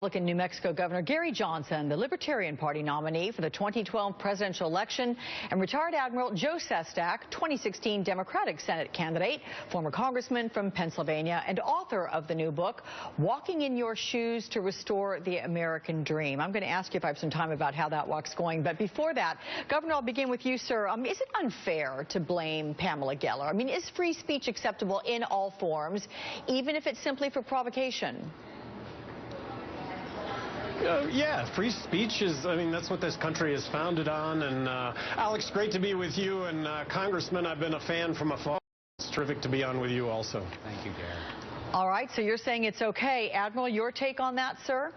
Republican New Mexico Governor Gary Johnson, the Libertarian Party nominee for the 2012 presidential election, and retired Admiral Joe Sestak, 2016 Democratic Senate candidate, former congressman from Pennsylvania, and author of the new book, Walking in Your Shoes to Restore the American Dream. I'm going to ask you if I have some time about how that walk's going. But before that, Governor, I'll begin with you, sir. Is it unfair to blame Pamela Geller? I mean, is free speech acceptable in all forms, even if it's simply for provocation? Yeah, free speech is, that's what this country is founded on. And Alex, great to be with you. And Congressman, I've been a fan from afar. It's terrific to be on with you also. Thank you, Gary. All right, so you're saying it's okay. Admiral, your take on that, sir?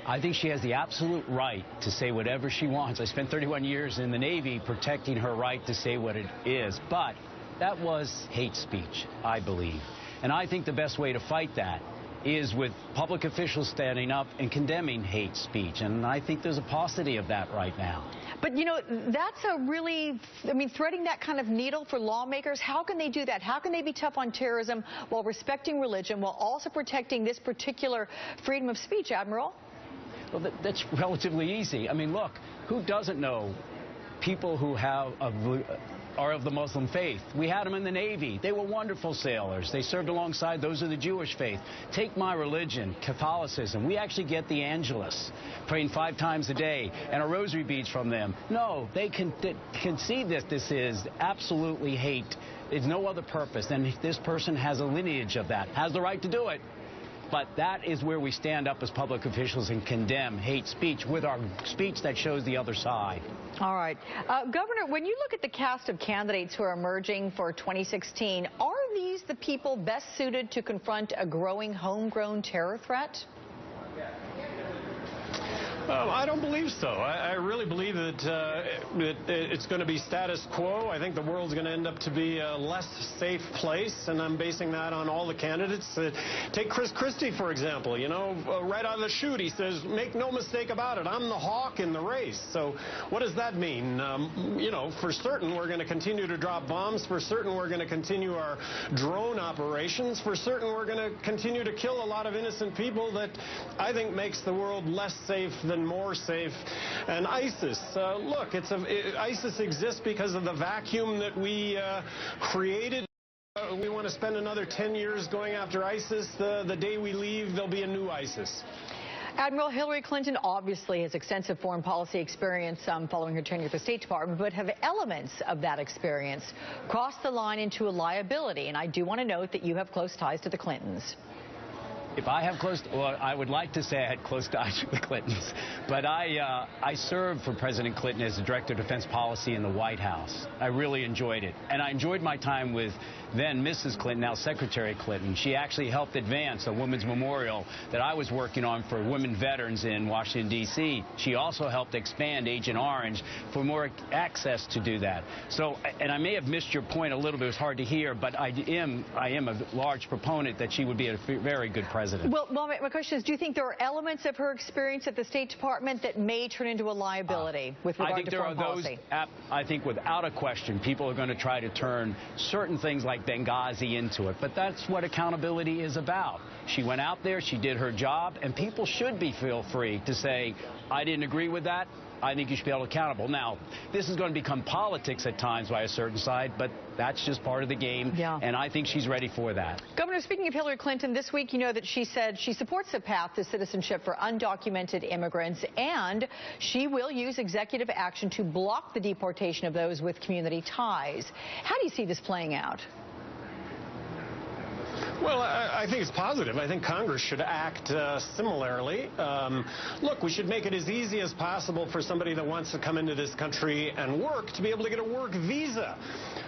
I think she has the absolute right to say whatever she wants. I spent 31 years in the Navy protecting her right to say what it is. But that was hate speech, I believe. And I think the best way to fight that is with public officials standing up and condemning hate speech. And I think there's a paucity of that right now. But, you know, that's a really, threading that kind of needle for lawmakers. How can they do that? How can they be tough on terrorism while respecting religion, while also protecting this particular freedom of speech, Admiral? Well, that's relatively easy. Look, who doesn't know people who are of the Muslim faith? We had them in the Navy. They were wonderful sailors. They served alongside those of the Jewish faith. Take my religion, Catholicism. We actually get the Angelus, praying 5 times a day, and a rosary beads from them. No, they can see that this is absolutely hate. There's no other purpose. And this person has a lineage of that, has the right to do it. But that is where we stand up as public officials and condemn hate speech with our speech that shows the other side. All right. Governor, when you look at the cast of candidates who are emerging for 2016, are these the people best suited to confront a growing homegrown terror threat? I don't believe so. I really believe that it's going to be status quo. I think the world's going to end up to be a less safe place, and I'm basing that on all the candidates. Take Chris Christie, for example. Right out of the chute, he says, make no mistake about it, I'm the hawk in the race. So what does that mean? For certain, we're going to continue to drop bombs. For certain, we're going to continue our drone operations. For certain, we're going to continue to kill a lot of innocent people that I think makes the world less safe than more safe. And ISIS, look, ISIS exists because of the vacuum that we created. We want to spend another 10 years going after ISIS. The day we leave, there'll be a new ISIS. Admiral, Hillary Clinton obviously has extensive foreign policy experience following her tenure at the State Department, but have elements of that experience crossed the line into a liability? And I do want to note that you have close ties to the Clintons. If I have well, I would like to say I had close ties with the Clintons, but I served for President Clinton as the Director of Defense Policy in the White House. I really enjoyed it, and I enjoyed my time with then Mrs. Clinton, now Secretary Clinton. She actually helped advance a women's memorial that I was working on for women veterans in Washington, D.C. She also helped expand Agent Orange for more access to do that. So, and I may have missed your point a little bit. It was hard to hear, but I am a large proponent that she would be a very good president. Well, my question is, do you think there are elements of her experience at the State Department that may turn into a liability with regard to foreign policy? I think without a question, people are going to try to turn certain things like Benghazi into it, but that's what accountability is about. She went out there, she did her job, and people should feel free to say, I didn't agree with that. I think you should be held accountable. Now, this is going to become politics at times by a certain side, but that's just part of the game, and I think she's ready for that. Governor, speaking of Hillary Clinton, this week you know that she said she supports a path to citizenship for undocumented immigrants, and she will use executive action to block the deportation of those with community ties. How do you see this playing out? Well, I think it's positive. I think Congress should act similarly. Look, we should make it as easy as possible for somebody that wants to come into this country and work to be able to get a work visa.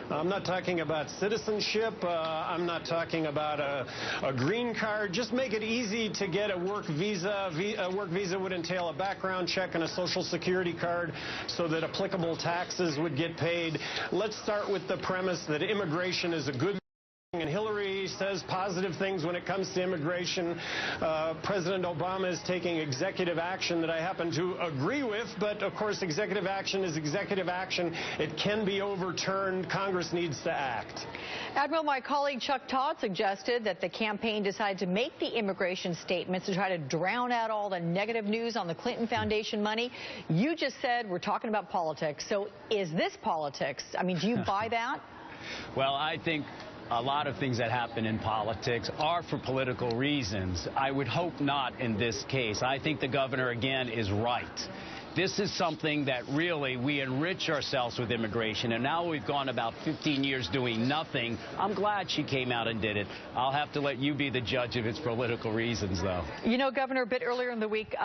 I'm not talking about citizenship. I'm not talking about a green card. Just make it easy to get a work visa. A work visa would entail a background check and a Social Security card so that applicable taxes would get paid. Let's start with the premise that immigration is a good And Hillary says positive things when it comes to immigration. President Obama is taking executive action that I happen to agree with, but of course executive action is executive action. It can be overturned. Congress needs to act. Admiral, my colleague Chuck Todd suggested that the campaign decided to make the immigration statements to try to drown out all the negative news on the Clinton Foundation money. You just said we're talking about politics. So is this politics? I mean, do you buy that? Well, I think a lot of things that happen in politics are for political reasons. I would hope not in this case. I think the governor, again, is right. This is something that really we enrich ourselves with immigration, and now we've gone about 15 years doing nothing. I'm glad she came out and did it. I'll have to let you be the judge if it's political reasons, though. You know, Governor, a bit earlier in the week,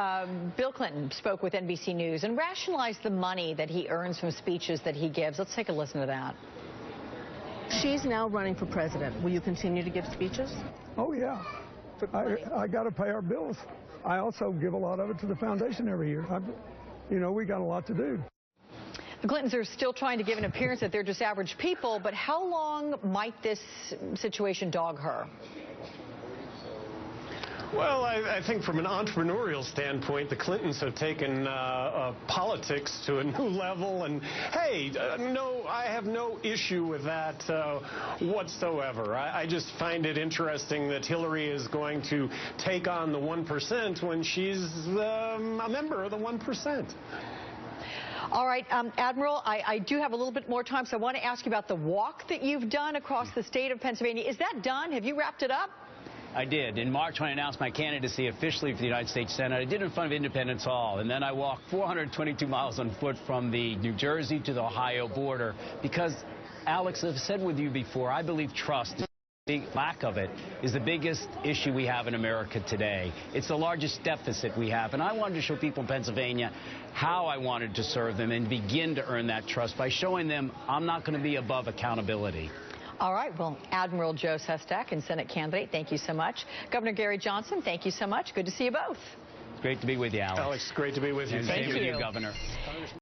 Bill Clinton spoke with NBC News and rationalized the money that he earns from speeches that he gives. Let's take a listen to that. She's now running for president. Will you continue to give speeches? Oh, yeah. I got to pay our bills. I also give a lot of it to the foundation every year. You know, we got a lot to do. The Clintons are still trying to give an appearance that they're just average people, but how long might this situation dog her? Well, I think from an entrepreneurial standpoint, the Clintons have taken politics to a new level. And, hey, no, I have no issue with that whatsoever. I just find it interesting that Hillary is going to take on the 1% when she's a member of the 1%. All right, Admiral, I do have a little bit more time, so I want to ask you about the walk that you've done across the state of Pennsylvania. Is that done? Have you wrapped it up? I did. In March, when I announced my candidacy officially for the United States Senate, I did it in front of Independence Hall, and then I walked 422 miles on foot from the New Jersey to the Ohio border because, Alex, I've said with you before, I believe trust, the lack of it, is the biggest issue we have in America today. It's the largest deficit we have, and I wanted to show people in Pennsylvania how I wanted to serve them and begin to earn that trust by showing them I'm not going to be above accountability. All right. Well, Admiral Joe Sestak and Senate candidate, thank you so much. Governor Gary Johnson, thank you so much. Good to see you both. It's great to be with you, Alex. Alex, great to be with you. And thank same you. with you, Governor.